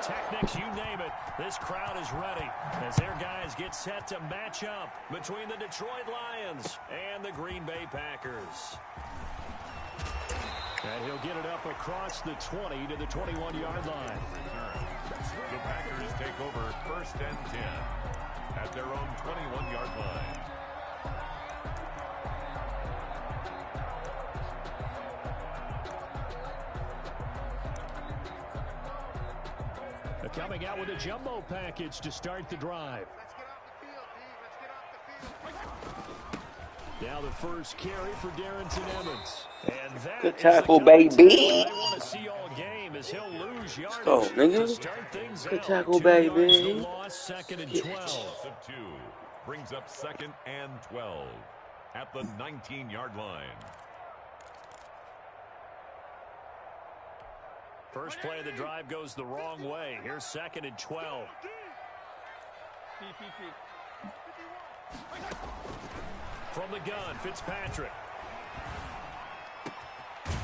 pyrotechnics, you name it. This crowd is ready as their guys get set to match up between the Detroit Lions and the Green Bay Packers. And he'll get it up across the 20 to the 21-yard line. The Packers take over 1st and 10 at their own 21-yard line. Coming out with a jumbo package to start the drive. Now the first carry for Darrington Evans. And that good tackle, baby. Want to see all game as he'll lose yardage go, nigga. to start things good out. tackle, 2 baby. yards to loss, 2nd and 12. 2 brings up 2nd and 12 at the 19-yard line. First play of the drive goes the wrong way. Here's 2nd and 12. From the gun, Fitzpatrick.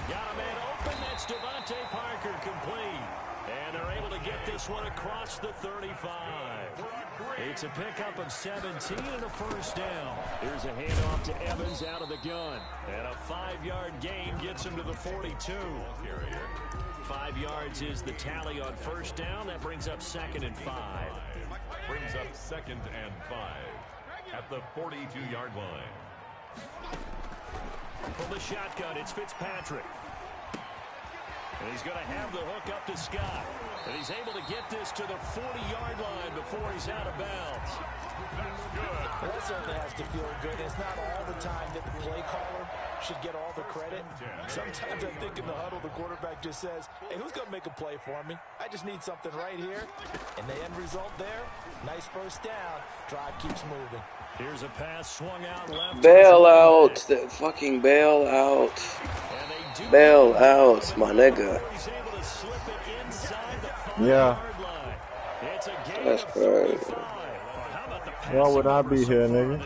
Got a man open. That's Devontae Parker complete. And they're able to get this one across the 35. It's a pickup of 17 and a first down. Here's a handoff to Evans out of the gun. And a 5-yard gain gets him to the 42. 5 yards is the tally on first down. That brings up 2nd and 5. Brings up 2nd and 5 at the 42-yard line. From the shotgun, it's Fitzpatrick. And he's going to have the hook up to Scott. And he's able to get this to the 40-yard line before he's out of bounds. That's good. Well, that certainly has to feel good. It's not all the time that the play caller should get all the credit. Sometimes I think in the huddle, the quarterback just says, hey, who's going to make a play for me? I just need something right here. And the end result there, nice first down. Drive keeps moving. Here's a pass swung out left. Bail out. That fucking bail out. Bail out, my nigga. Yeah. That's crazy. Why would I be here, nigga?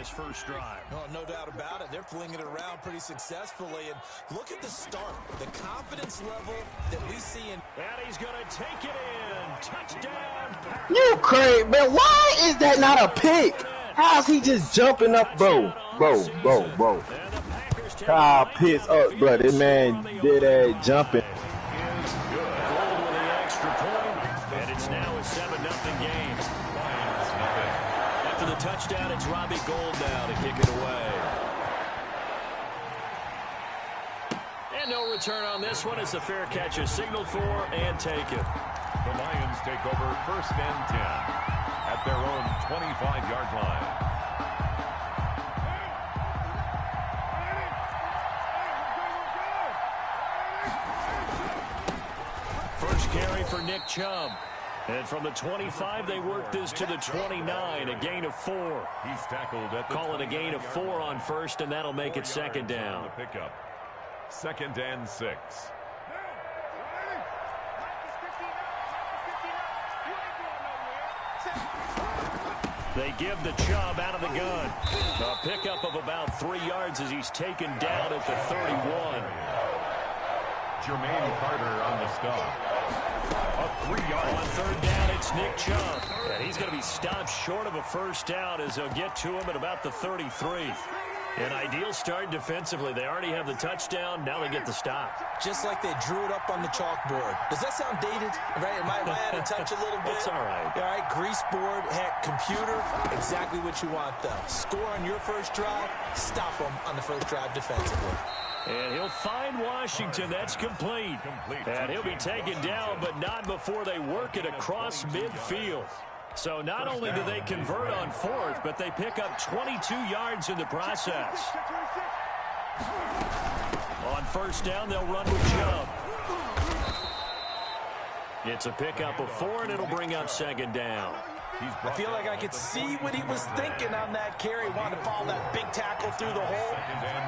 Oh, no doubt about it. They're flinging it around pretty successfully. And look at the start. The confidence level that we see in. And he's going to take it in. Touchdown. You crazy, man. Why is that not a pick? How's he just jumping up, bro? Kyle Pitts up, bro. This man did that jumping. And it's now a 7-0 game. After the touchdown, it's Robbie Gould now to kick it away. And no return on this one as the fair catch is signaled for and taken. The Lions take over 1st and 10 at their own 25-yard line. Carry for Nick Chubb. And from the 25, they work this to the 29, a gain of 4. He's tackled at the Call it a gain of 4 on first, and that'll make it 2nd down. Pickup. 2nd and 6. They give the Chubb out of the gun. A pickup of about 3 yards as he's taken down at the 31. Jermaine Carter on the stop. A 3-yard. On 3rd down, it's Nick Chubb. And he's going to be stopped short of a first down as they'll get to him at about the 33. An ideal start defensively. They already have the touchdown. Now they get the stop. Just like they drew it up on the chalkboard. Does that sound dated? Right? Am I out of touch a little bit? It's all right. All right, grease board, heck, computer, exactly what you want, though. Score on your first drive, stop them on the first drive defensively. And he'll find Washington. That's complete. And he'll be taken down, but not before they work it across midfield. So not only do they convert on 4th, but they pick up 22 yards in the process. On first down, they'll run with Chubb. It's a pickup of 4, and it'll bring up 2nd down. I feel like I could see what he was thinking on that carry. Wanted to follow that big tackle through the hole.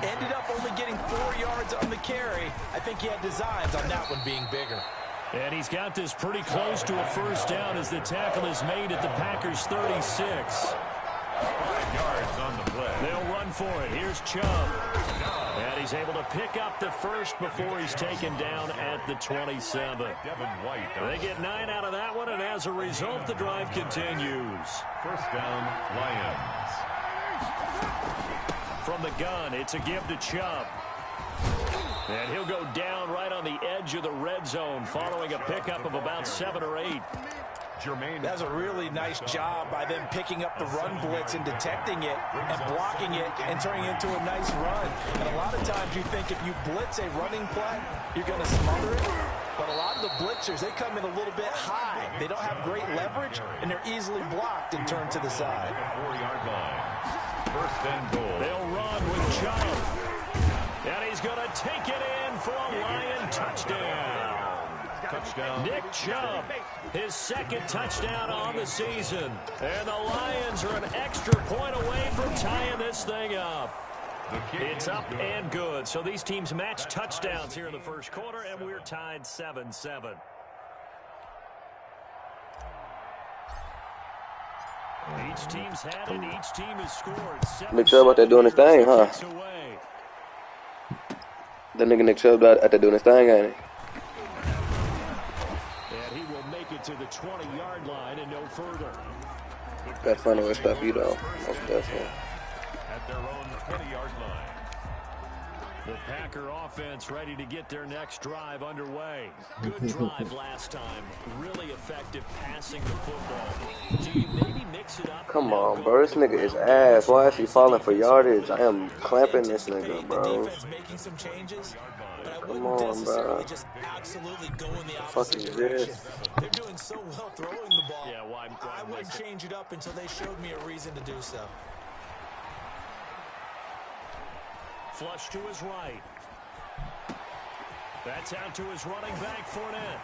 Ended up only getting 4 yards on the carry. I think he had designs on that one being bigger. And he's got this pretty close to a first down as the tackle is made at the Packers' 36. 5 yards on the play. They'll run for it. Here's Chubb. And he's able to pick up the first before he's taken down at the 27. Devin White. They get 9 out of that one, and as a result, the drive continues. First down, Lions. From the gun, it's a give to Chubb. And he'll go down right on the edge of the red zone following a pickup of about 7 or 8. That's a really nice job by them picking up the run blitz and detecting it and blocking it and turning it into a nice run. And a lot of times you think if you blitz a running play, you're going to smother it. But a lot of the blitzers, they come in a little bit high. They don't have great leverage, and they're easily blocked and turned to the side. 4-yard line. First and goal. They'll run with Chubb. And he's going to take it in for a Lion touchdown. Touchdown. Nick Chubb, his second touchdown on the season. And the Lions are an extra point away from tying this thing up. It's up and good. So these teams match touchdowns here in the first quarter, and we're tied 7-7. Each team's had it. Each team has scored. Nick Chubb out there doing his thing, huh? That nigga Nick Chubb out there doing his thing, ain't he? And he will make it to the 20-yard line and no further. Gotta find a way to stop you, though. Most definitely. At their own 20-yard line. The Packer offense ready to get their next drive underway. Good drive last time. Really effective passing the football. Do you maybe mix it up? Come on, bro. This nigga is ass. Why is he falling for yardage? I am clamping this nigga, bro. Come on, bro. Fuck is this? They're doing so well throwing the ball. Yeah, why I wouldn't change it up until they showed me a reason to do so. Flush to his right. That's out to his running back, Fournette.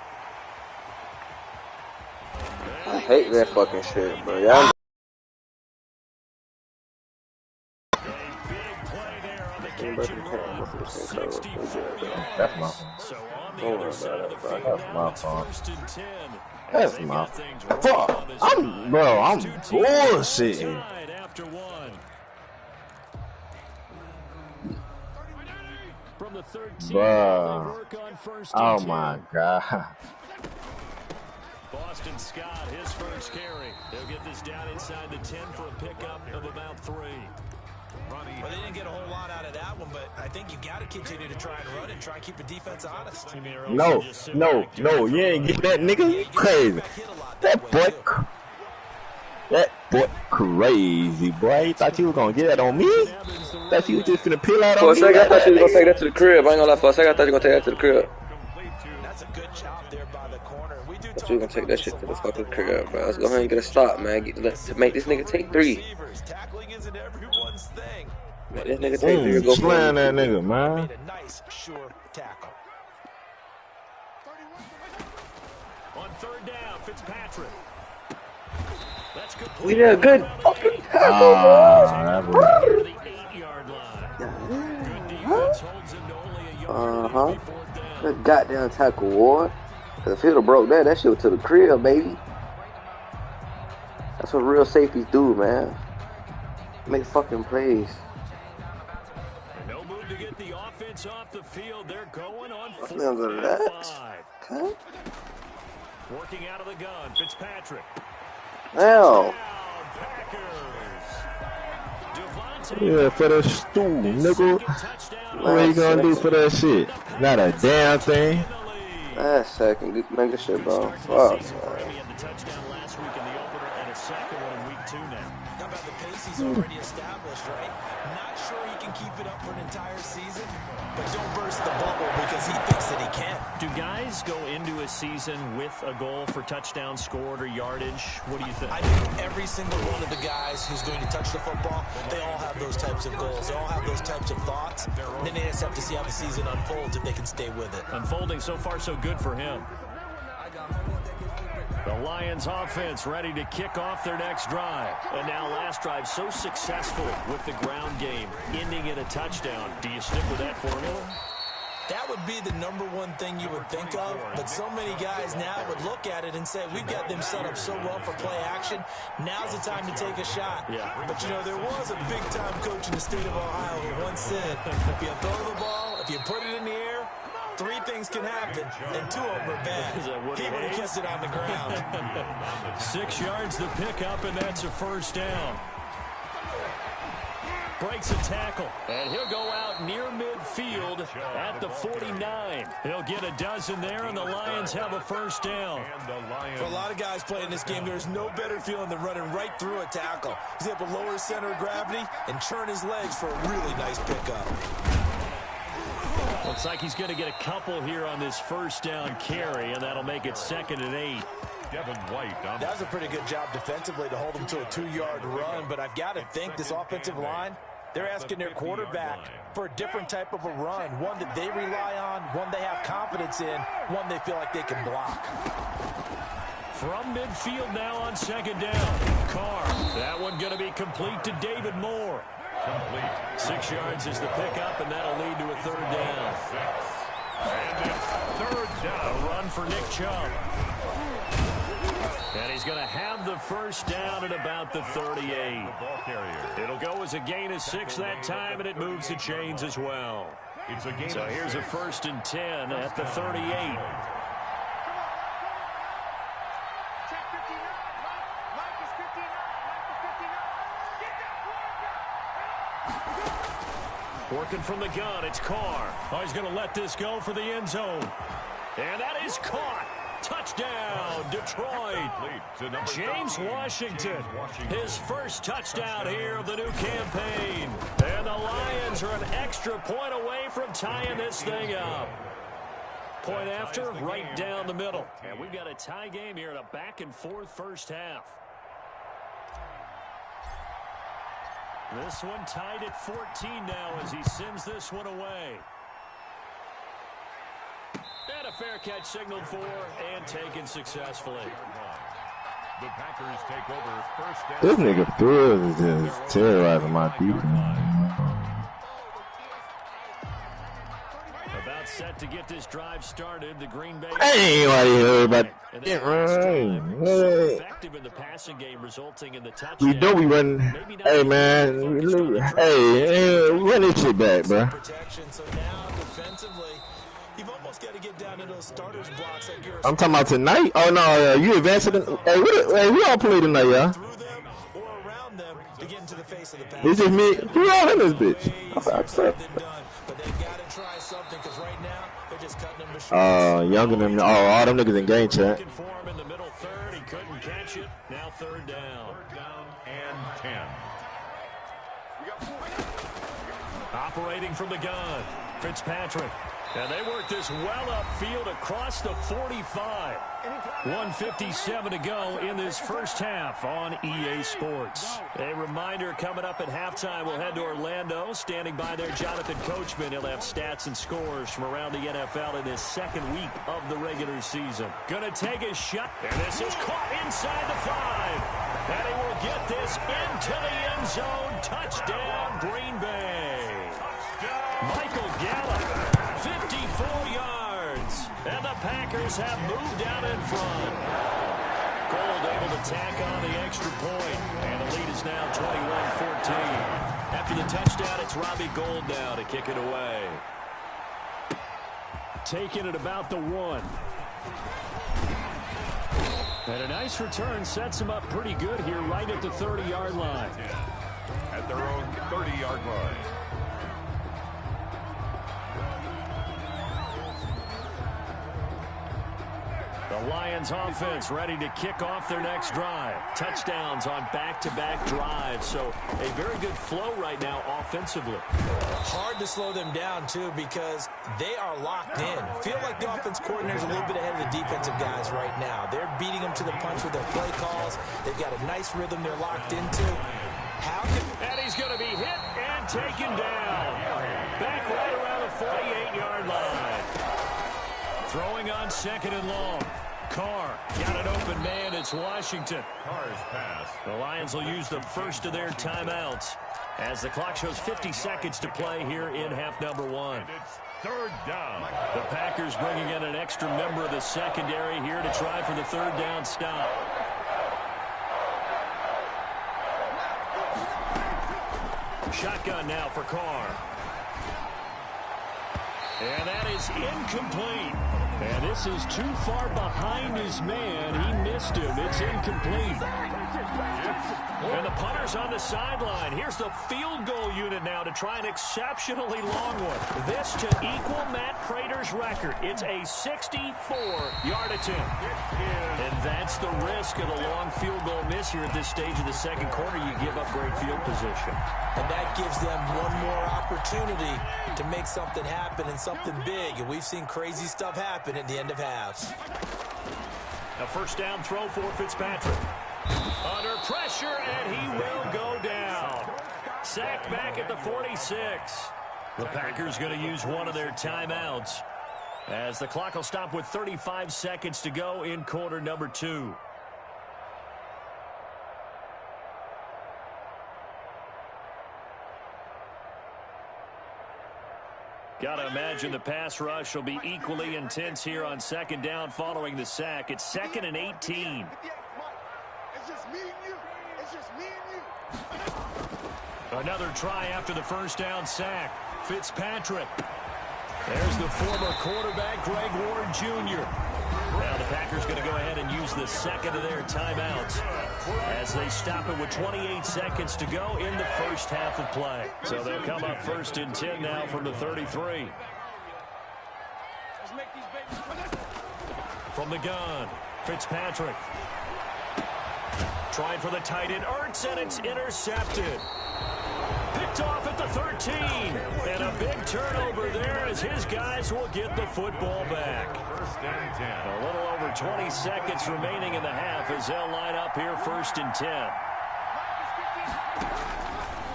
I hate that fucking shit, bro. Y'all. A big play there on the catch and run. 64 That's my yards. So on the other side of the field, That's now my it's fault. 1st and 10. That's They've my got things fault. rolling on this drive. Bro, I'm Two teams bullshitting. tied after one. From the 13, they Bruh. work on 1st Oh and 10. my god. Boston Scott, his first carry. They'll get this down inside the 10 for a pickup of about 3. Well, they didn't get a whole lot out of that one, but I think you got to continue to try and run and try and keep the defense honest. No, you ain't get that nigga. You crazy. That boy crazy, boy. You thought you was gonna get that on me? Thought you was just finna peel out For on a me? second, I thought you was gonna take that to the crib. I ain't gonna lie, for a second, I thought you were gonna take that to the crib. That's a good job there by the corner. We do Thought you were gonna take that shit to the fucking crib, bro. Let's go ahead and get a stop, man. Let's make this nigga take 3. Tackling isn't everyone's thing. Make this nigga take 3 or go for Slam it. that nigga, man. Made a nice, sure tackle. On 3rd down, Fitzpatrick. That's good. We did a good fucking tackle, That To was- the 8-yard line. Good defense holds him to only a yard Uh-huh. on 4th down. Good goddamn tackle, Ward. Cause if he'd have broke that shit was to the crib, baby. That's what real safeties do, man. Make fucking plays. And no move to get the offense off the field. They're going on Let's 4th remember and that. 5. Okay. Working out of the gun, Fitzpatrick. Now, Yeah, for that stool, nigga. What you gonna do for that shit? Not a damn thing. last second, make this shit, bro. Fuck, man. He had the touchdown last week in the opener and a second one in week 2 now. How about the pace he's already established, right? Not sure he can keep it up for an entire season, but don't burst the bubble because he thinks that he can. Do guys go into a season with a goal for touchdowns scored or yardage? What do you think? I think every single one of the guys who's going to touch the football, they all have those types of goals. They all have those types of thoughts. And then they just have to see how the season unfolds if they can stay with it. Unfolding so far so good for him. The Lions offense ready to kick off their next drive. And now last drive so successful with the ground game, ending in a touchdown. Do you stick with that formula? That would be the number one thing you would think of, but so many guys now would look at it and say, we've got them set up so well for play action, now's the time to take a shot. Yeah. But, you know, there was a big-time coach in the state of Ohio who once said, if you throw the ball, if you put it in the air, three things can happen, and two of them are bad. He would have kept it on the ground. 6 yards the pickup, and that's a first down. Breaks a tackle, and he'll go out near midfield at the 49. He'll get a dozen there, and the Lions have a first down. For a lot of guys playing this game, there's no better feeling than running right through a tackle. He's able to lower his center of gravity and churn his legs for a really nice pickup. Looks like he's going to get a couple here on this first down carry, and that'll make it 2nd and 8. Devin White. That was a pretty good job defensively to hold him to a 2-yard run, but I've got to think this offensive line, they're asking their quarterback for a different type of a run, one that they rely on, one they have confidence in, one they feel like they can block. From midfield now on 2nd down. Carr. That one going to be complete to David Moore. Complete. 6 yards is the pickup, and that'll lead to a 3rd down. And it's 3rd down. A run for Nick Chubb. And he's going to have the first down at about the 38. It'll go as a gain of 6 that time, and it moves the chains as well. So here's a 1st and 10 at the 38. Working from the gun, it's Carr. Oh, he's going to let this go for the end zone. And that is caught. Touchdown, Detroit. James Washington, his first touchdown here of the new campaign. And the Lions are an extra point away from tying this thing up. Point after, right down the middle. And we've got a tie game here in a back-and-forth first half. This one tied at 14 now as he sends this one away. And a fair catch signaled for and taken successfully. The Packers take over first down. This nigga threw is just terrorizing my defense. About set to get this drive started, the Green Bay. Hey, why you heard about it? Effective in the passing game, resulting in the touchdown. We know we run. Hey, man. Hey, run this shit back, bro. Protection, so now defensively, you've almost got to get down to those starters blocks like you're I'm talking about tonight. Oh no, you advancing? Hey, we all play tonight, y'all. through them or around them to get into the face of the pass. It's just me. We all in this bitch. But they got to try something because right now they're just cutting them to shreds. Younger than all them niggas in game chat. Looking for him in the middle third. He couldn't catch it. Now 3rd down. 3rd down and 10. Operating from the gun, Fitzpatrick. And they work this well upfield across the 45. 1:57 to go in this first half on EA Sports. A reminder coming up at halftime, we'll head to Orlando. Standing by there, Jonathan Coachman. He'll have stats and scores from around the NFL in his 2nd week of the regular season. Gonna take a shot, and this is caught inside the 5. And he will get this into the end zone. Touchdown, Green Bay. Michael Gallup. 54 yards, and the Packers have moved out in front. Gold able to tack on the extra point, and the lead is now 21-14. After the touchdown, it's Robbie Gould now to kick it away. Taking it about the 1. And a nice return sets him up pretty good here right at the 30-yard line. At their own 30-yard line. The Lions offense ready to kick off their next drive. Touchdowns on back-to-back drives. So a very good flow right now offensively. Hard to slow them down, too, because they are locked in. Feel like the offense coordinator's a little bit ahead of the defensive guys right now. They're beating them to the punch with their play calls. They've got a nice rhythm they're locked into. And he's going to be hit and taken down. Back right around the 48-yard line. Throwing on 2nd and long. Carr got an open man. It's Washington. Carr's pass. The Lions will use the first of their timeouts as the clock shows 50 seconds to play here in half number 1. And it's 3rd down. The Packers bringing in an extra member of the secondary here to try for the 3rd down stop. Shotgun now for Carr. And that is incomplete. And this is too far behind his man. He missed him. It's incomplete. And the punter's on the sideline. Here's the field goal unit now to try an exceptionally long one. This to equal Matt Prater's record. It's a 64-yard attempt. And that's the risk of a long field goal miss here at this stage of the second quarter. You give up great field position. And that gives them one more opportunity to make something happen and something big. And we've seen crazy stuff happen at the end of halves. A first down throw for Fitzpatrick. Under pressure, and he will go down. Sacked back at the 46. The Packers going to use one of their timeouts as the clock will stop with 35 seconds to go in quarter number 2. Got to imagine the pass rush will be equally intense here on second down following the sack. It's 2nd and 18. Another try after the first down sack. Fitzpatrick. There's the former quarterback, Greg Ward Jr. Now the Packers going to go ahead and use the second of their timeouts as they stop it with 28 seconds to go in the first half of play. So they'll come up 1st and 10 now from the 33. From the gun, Fitzpatrick. Trying for the tight end, Ertz, and it's intercepted. Picked off at the 13. And a big turnover there as his guys will get the football back. 1st and 10. A little over 20 seconds remaining in the half as they'll line up here 1st and 10.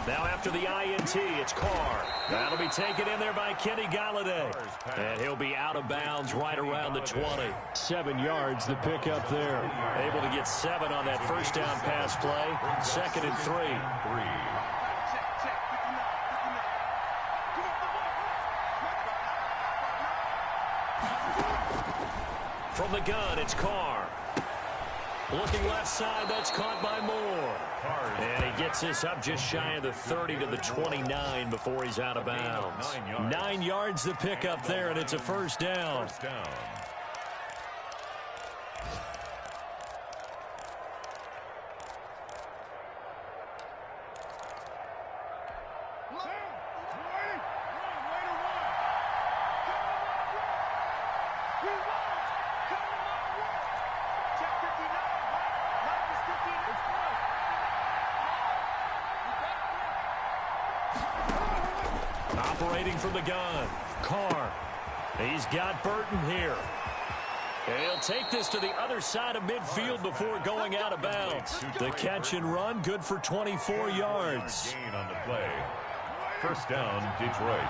Now after the INT, it's Carr. That'll be taken in there by Kenny Golladay. And he'll be out of bounds right around the 20. 7 yards, the pickup there. Able to get 7 on that first down pass play. 2nd and 3. From the gun, it's Carr. Looking left side, that's caught by Moore. And he gets this up just shy of the 30 to the 29 before he's out of bounds. 9 yards the pickup there, and it's a first down. Operating from the gun, Carr. He's got Burton here. He'll take this to the other side of midfield before going out of bounds. The catch and run, good for 24 yards. Gain on the play. First down, Detroit.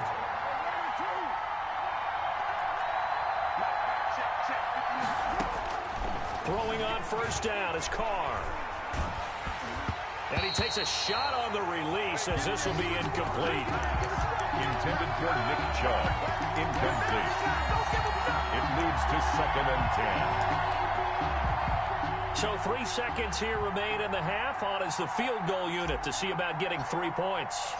Throwing on first down is Carr. And he takes a shot on the release as this will be incomplete. Intended for Nick Chubb. Incomplete. It moves to 2nd and 10. So 3 seconds here remain in the half. On is the field goal unit to see about getting 3 points.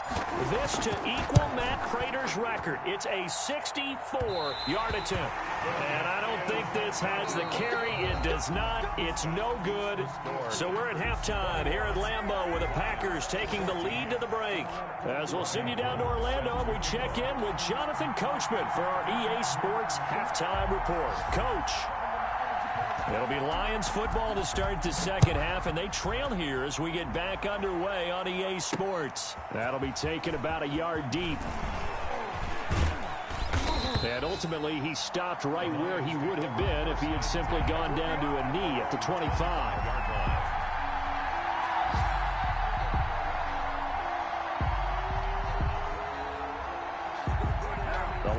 This to equal Matt Prater's record. It's a 64-yard attempt. And I don't think this has the carry. It does not. It's no good. So we're at halftime here at Lambeau with the Packers taking the lead to the break. As we'll send you down to Orlando and we check in with Jonathan Coachman for our EA Sports Halftime Report. Coach. It'll be Lions football to start the second half, and they trail here as we get back underway on EA Sports. That'll be taken about a yard deep. And ultimately, he stopped right where he would have been if he had simply gone down to a knee at the 25.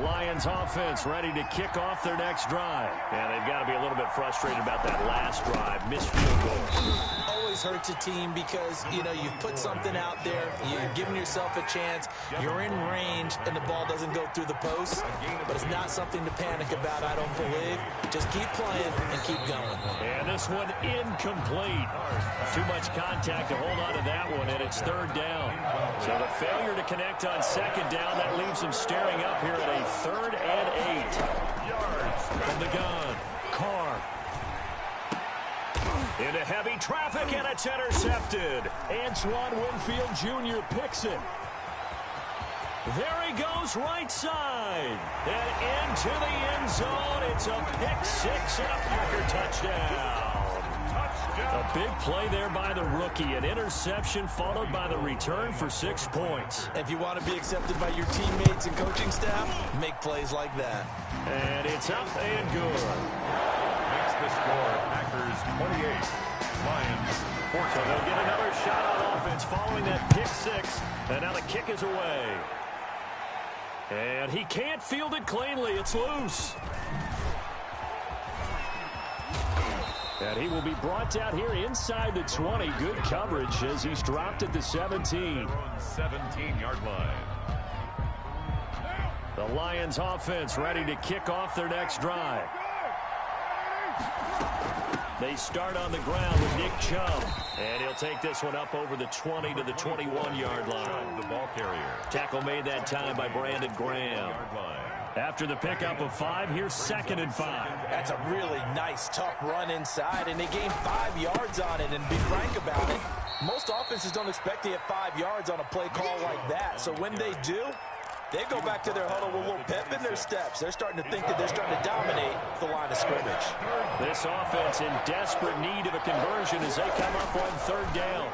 Lions offense ready to kick off their next drive. And they've got to be a little bit frustrated about that last drive. Missed field goal. Always always hurts a team because, you know, you've put something out there, you're giving yourself a chance, you're in range, and the ball doesn't go through the post. But it's not something to panic about, I don't believe. Just keep playing and keep going. And this one incomplete. Too much contact to hold on to that one, and it's third down. So the failure to connect on second down, that leaves them staring up here at a 3rd and 8. Yards from the gun. Carr. Into heavy traffic, and it's intercepted. Antoine Winfield Jr. picks it. There he goes right side. And into the end zone. It's a pick 6 and a Packer touchdown. A big play there by the rookie. An interception followed by the return for 6 points. If you want to be accepted by your teammates and coaching staff, make plays like that. And it's up and good. Makes the score Packers 28, Lions 14. So they'll get another shot on offense following that pick 6. And now the kick is away. And he can't field it cleanly. It's loose. And he will be brought down here inside the 20. Good coverage as he's dropped at the 17. 17-yard line. The Lions offense ready to kick off their next drive. They start on the ground with Nick Chubb. And he'll take this one up over the 20 to the 21-yard line. The ball carrier. Tackle made that time by Brandon Graham. After the pickup of 5, here's 2nd and 5. That's a really nice, tough run inside, and they gained 5 yards on it. And be frank about it, most offenses don't expect to get 5 yards on a play call like that. So when they do, they go back to their huddle with a little pep in their steps. They're starting to think that they're starting to dominate the line of scrimmage. This offense in desperate need of a conversion as they come up on 3rd down.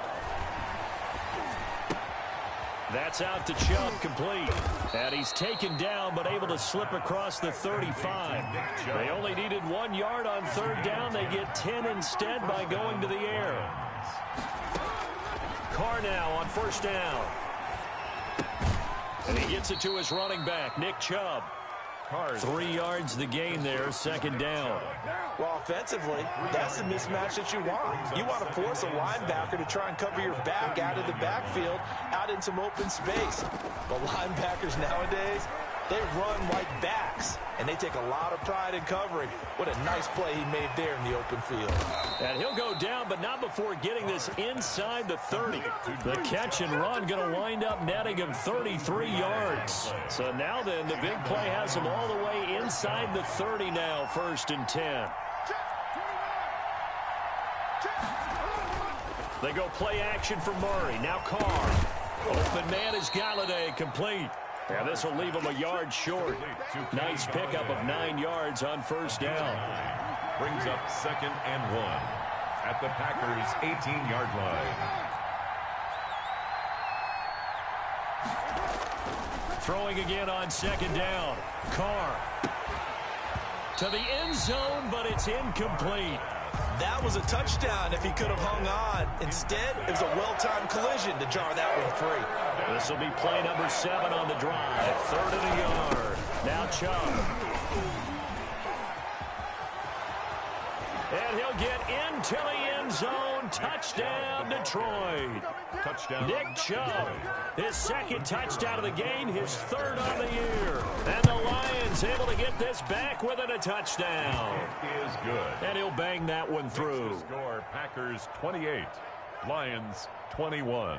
That's out to Chubb, complete. And he's taken down but able to slip across the 35. They only needed 1 yard on 3rd down. They get 10 instead by going to the air. Carr now on 1st down. And he gets it to his running back, Nick Chubb. 3 yards the gain there, 2nd down. Well, offensively, that's the mismatch that you want. You want to force a linebacker to try and cover your back out of the backfield, out in some open space. But linebackers nowadays, they run like backs, and they take a lot of pride in covering. What a nice play he made there in the open field. And he'll go down, but not before getting this inside the 30. The catch and run going to wind up netting him 33 yards. So now then, the big play has him all the way inside the 30 now, 1st and 10. They go play action for Murray. Now Carr. Open man is Galladay, complete. Yeah, this will leave him a yard short. Nice pickup of 9 yards on 1st down. Brings up 2nd and 1 at the Packers' 18-yard line. Throwing again on 2nd down. Carr to the end zone, but it's incomplete. That was a touchdown if he could have hung on. Instead, it was a well-timed collision to jar that one free. This will be play number 7 on the drive. 3rd and a yard. Now Chubb. And he'll get into the end zone. Touchdown, Detroit. Touchdown. Nick Chubb, his 2nd touchdown of the game, his 3rd on the year. And the Lions able to get this back within a touchdown. It is good. And he'll bang that one through. Score Packers 28, Lions 21.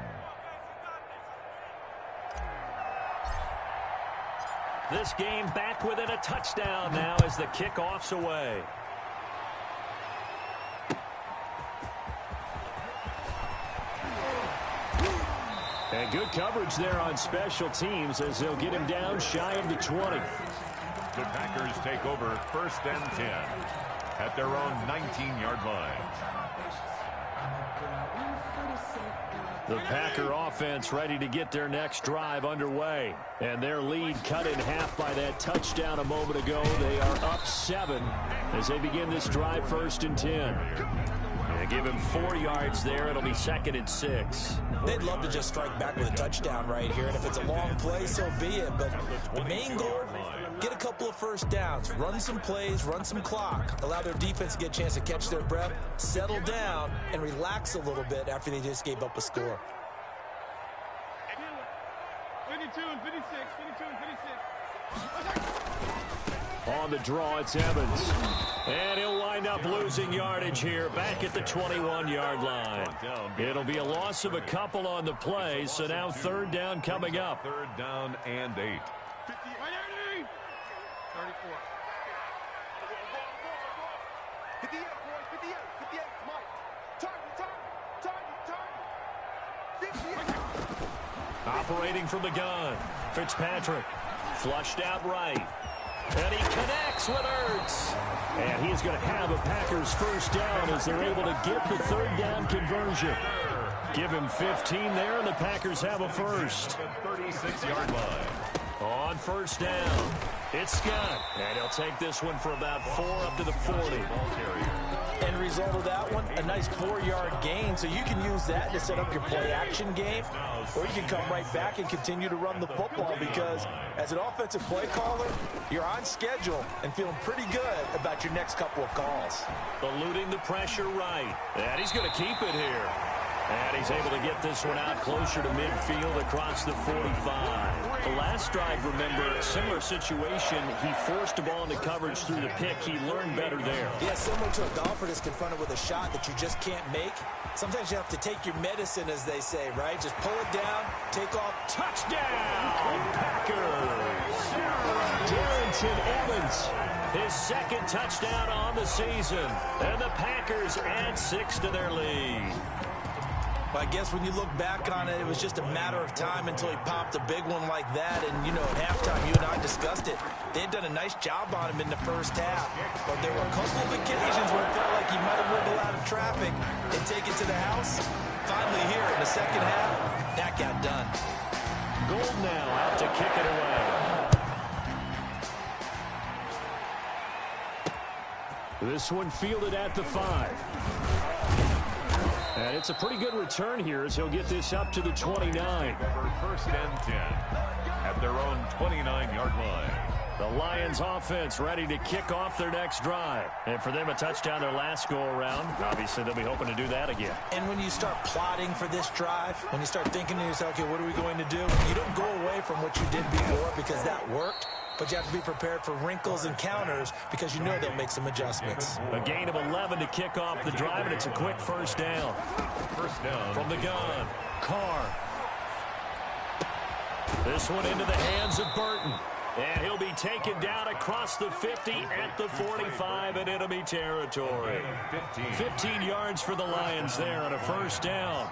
This game back within a touchdown now as the kickoff's away. And good coverage there on special teams as they'll get him down shy of the 20. The Packers take over 1st and 10 at their own 19-yard line. The Packer offense ready to get their next drive underway. And their lead cut in half by that touchdown a moment ago. They are up 7 as they begin this drive 1st and 10. They give him 4 yards there. It'll be 2nd and 6. They'd love to just strike back with a touchdown right here. And if it's a long play, so be it. But the main goal get a couple of first downs, run some plays, run some clock, allow their defense to get a chance to catch their breath, settle down, and relax a little bit after they just gave up a score. 52 and 56, 52 and 56. On the draw, it's Evans. And he'll wind up losing yardage here back at the 21-yard line. It'll be a loss of a couple on the play, so now third down coming up. Third down and 8. 34. 58, boys, 58, 58, Mike. Target. 58. Operating from the gun, Fitzpatrick flushed out right. And he connects with Ertz. And he's going to have a Packers first down as they're able to get the third down conversion. Give him 15 there, and the Packers have a first. 36-yard line. On first down, it's Scott. And he'll take this one for about 4 up to the 40. End result of that one, a nice 4-yard gain, so you can use that to set up your play-action game, or you can come right back and continue to run the football because as an offensive play caller, you're on schedule and feeling pretty good about your next couple of calls. Eluding the pressure right, and he's going to keep it here. And he's able to get this one out closer to midfield across the 45. The last drive, remember, similar situation. He forced the ball into coverage through the pick. He learned better there. Yeah, similar to a golfer that's confronted with a shot that you just can't make. Sometimes you have to take your medicine, as they say, right? Just pull it down, take off. Touchdown, Packers! Darrynton Evans, his second touchdown on the season. And the Packers add 6 to their lead. I guess when you look back on it, it was just a matter of time until he popped a big one like that. And, you know, at halftime, you and I discussed it. They had done a nice job on him in the first half. But there were a couple of occasions where it felt like he might have wiggled out of traffic and take it to the house. Finally here in the second half, that got done. Gould now out to kick it away. This one fielded at the 5. And it's a pretty good return here as he'll get this up to the 29. First and 10 at their own 29-yard line. The Lions offense ready to kick off their next drive. And for them, a touchdown their last go-around. Obviously, they'll be hoping to do that again. And when you start plotting for this drive, when you start thinking to yourself, okay, what are we going to do? You don't go away from what you did before because that worked. But you have to be prepared for wrinkles and counters because you know they'll make some adjustments. A gain of 11 to kick off the drive, and it's a quick first down. First down. From the gun, Carr. This one into the hands of Burton. And he'll be taken down across the 50 at the 45 in enemy territory. 15 yards for the Lions there on a first down.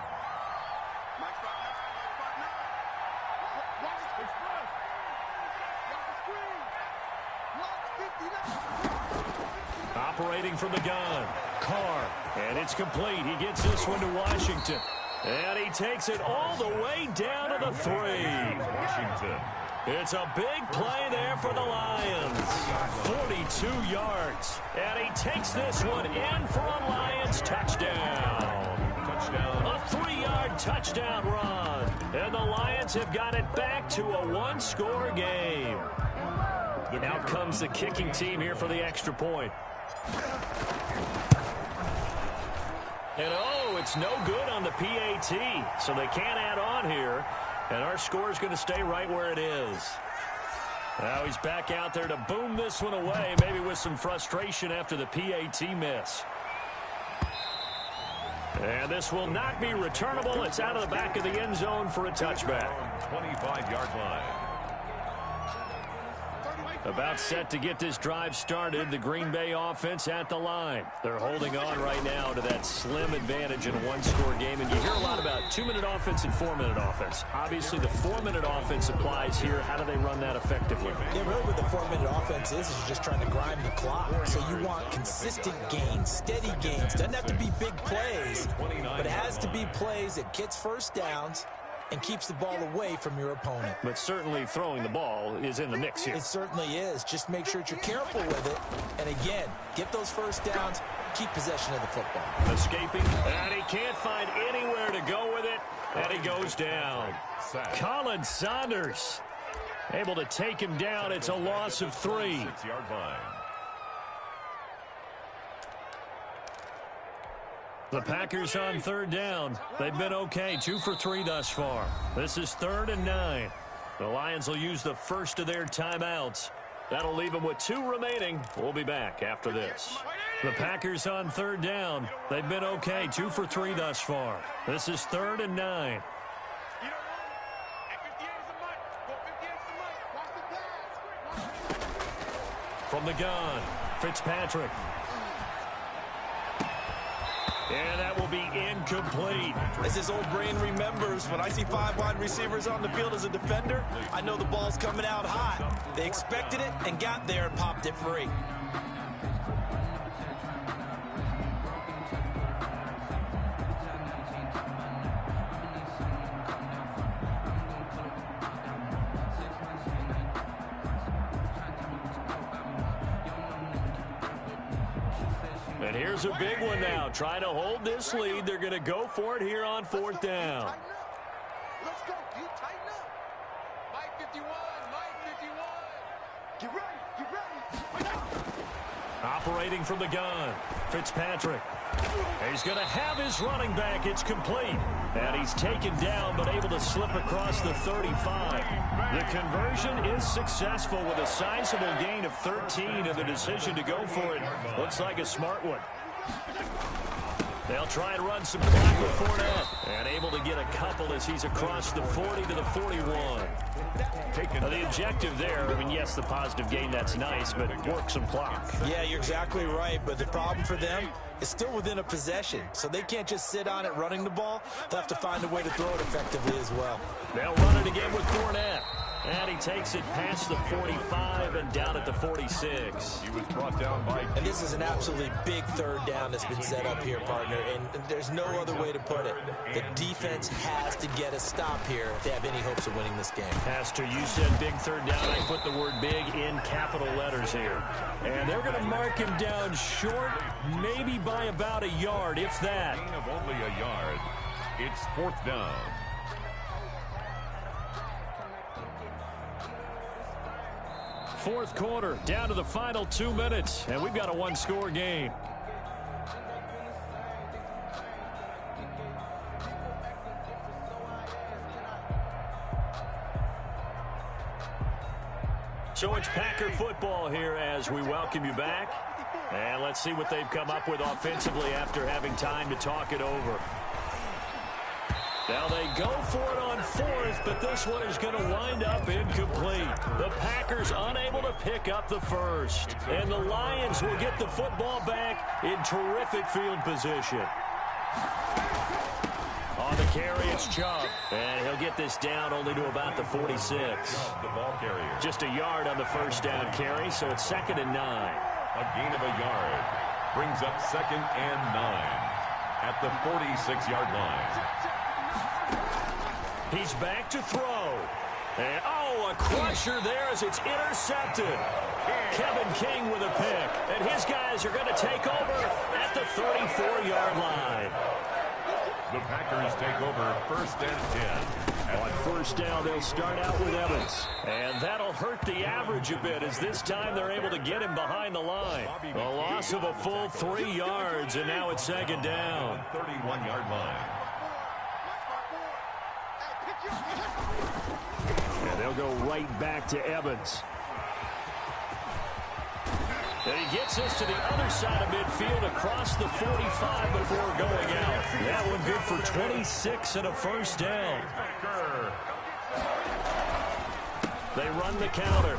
Operating from the gun, Carr, and it's complete. He gets this one to Washington, and he takes it all the way down to the 3. Washington. It's a big play there for the Lions. 42 yards, and he takes this one in for a Lions touchdown. A 3-yard touchdown run, and the Lions have got it back to a 1-score game. Now comes the kicking team here for the extra point. And oh, it's no good on the PAT, so they can't add on here. And our score is going to stay right where it is. Now he's back out there to boom this one away, maybe with some frustration after the PAT miss. And this will not be returnable. It's out of the back of the end zone for a touchback. 25-yard line. About set to get this drive started, the Green Bay offense at the line. They're holding on right now to that slim advantage in a 1-score game. And you hear a lot about 2-minute offense and 4-minute offense. Obviously, the 4-minute offense applies here. How do they run that effectively? Yeah, really what the 4-minute offense is you're just trying to grind the clock. So you want consistent gains, steady gains. Doesn't have to be big plays, but it has to be plays that gets first downs and keeps the ball away from your opponent. But certainly throwing the ball is in the mix here. It certainly is. Just make sure that you're careful with it. And again, get those first downs, keep possession of the football. Escaping, and he can't find anywhere to go with it, and he goes down. Colin Saunders. Able to take him down. It's a loss of 3. 6-yard line. The Packers on 3rd down. They've been okay, 2 for 3 thus far. This is 3rd and 9. The Lions will use the first of their timeouts. That'll leave them with 2 remaining. We'll be back after this. The Packers on 3rd down. They've been okay, 2 for 3 thus far. This is 3rd and 9. From the gun, Fitzpatrick. And that will be incomplete. As his old brain remembers, when I see 5 wide receivers on the field as a defender, I know the ball's coming out hot. They expected it and got there and popped it free. And here's a big one now. Trying to hold this lead. They're going to go for it here on 4th down. Let's go. You tighten up. Mike 51. Mike 51. Get ready. Get ready. Right now. Operating from the gun, Fitzpatrick. He's going to have his running back. It's complete. And he's taken down but able to slip across the 35. The conversion is successful with a sizable gain of 13, and the decision to go for it looks like a smart one. They'll try and run some clock with Fournette. And able to get a couple as he's across the 40 to the 41. Now the objective there, I mean, yes, the positive gain, that's nice, but work some clock. Yeah, you're exactly right, but the problem for them is still within a possession, so they can't just sit on it running the ball. They'll have to find a way to throw it effectively as well. They'll run it again with Fournette. And he takes it past the 45 and down at the 46. He was brought down by... And this is an absolutely big 3rd down that's been set up here, partner, and there's no other way to put it. The defense has to get a stop here if they have any hopes of winning this game. Pastor, you said big 3rd down. I put the word big in capital letters here. And they're going to mark him down short, maybe by about a yard, if that. Gain of only a yard. It's 4th down. Fourth quarter, down to the final 2 minutes, and we've got a 1-score game. So it's Packer football here as we welcome you back. And let's see what they've come up with offensively after having time to talk it over. Now they go for it on 4th, but this one is going to wind up incomplete. The Packers unable to pick up the first. And the Lions will get the football back in terrific field position. On the carry, it's Chubb. And he'll get this down only to about the 46. The ball carrier. Just a yard on the first down carry, so it's 2nd and 9. A gain of a yard. Brings up 2nd and 9 at the 46-yard line. He's back to throw. And, a crusher there as it's intercepted. Kevin King with a pick. And his guys are going to take over at the 34-yard line. The Packers take over 1st and 10. On 1st down, they'll start out with Evans. And that'll hurt the average a bit as this time they're able to get him behind the line. A loss of a full 3 yards, and now it's 2nd down. 31-yard line. And they'll go right back to Evans. And he gets us to the other side of midfield across the 45 before going out. That one good for 26 and a 1st down. They run the counter.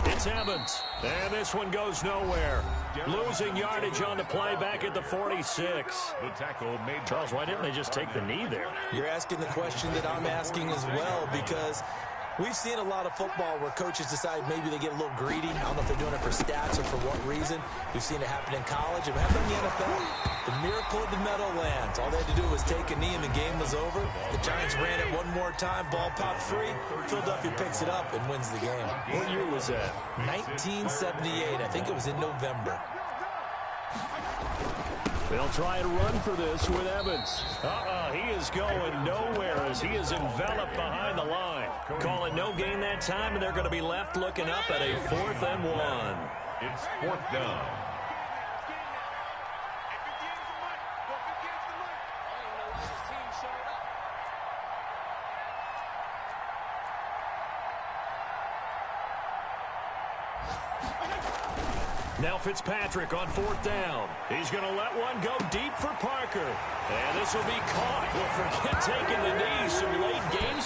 It's Evans. And this one goes nowhere. Losing yardage on the play back at the 46. The tackle made. Charles, why didn't they just take the knee there? You're asking the question that I'm asking as well, because we've seen a lot of football where coaches decide maybe they get a little greedy. I don't know if they're doing it for stats or for what reason. We've seen it happen in college. It happened in the NFL. The miracle of the Meadowlands. All they had to do was take a knee and the game was over. The Giants ran it one more time. Ball popped free. Philadelphia picks it up and wins the game. What year was that? 1978. I think it was in November. They'll try and run for this with Evans. He is going nowhere as he is enveloped behind the line. Call it no gain that time, and they're going to be left looking up at a 4th and 1. It's 4th down. Now Fitzpatrick on 4th down. He's going to let one go deep for Parker. And this will be caught. We'll forget taking the knee. Some late games.